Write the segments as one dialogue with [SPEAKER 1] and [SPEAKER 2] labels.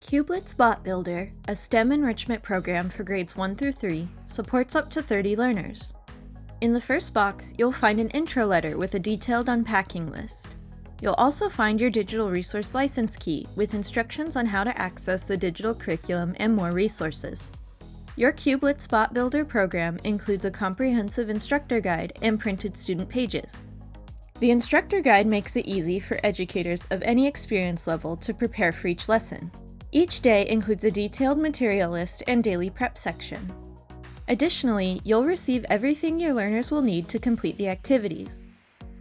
[SPEAKER 1] Cubelets BOT Builder, a STEM enrichment program for grades 1 through 3, supports up to 30 learners. In the first box, you'll find an intro letter with a detailed unpacking list. You'll also find your digital resource license key with instructions on how to access the digital curriculum and more resources. Your Cubelets BOT Builder program includes a comprehensive instructor guide and printed student pages. The instructor guide makes it easy for educators of any experience level to prepare for each lesson. Each day includes a detailed material list and daily prep section. Additionally, you'll receive everything your learners will need to complete the activities: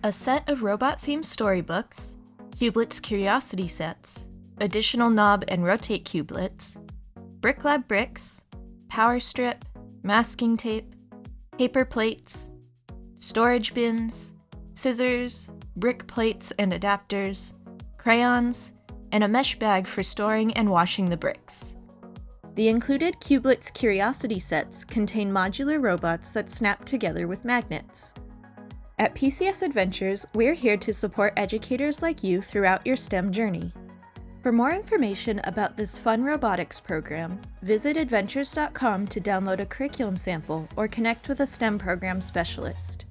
[SPEAKER 1] a set of robot-themed storybooks, Cubelets curiosity sets, additional knob and rotate Cubelets, BrickLab bricks, power strip, masking tape, paper plates, storage bins, scissors, brick plates and adapters, crayons, and a mesh bag for storing and washing the bricks. The included Cubelets curiosity sets contain modular robots that snap together with magnets. At PCS Edventures, we're here to support educators like you throughout your STEM journey. For more information about this fun robotics program, visit adventures.com to download a curriculum sample or connect with a STEM program specialist.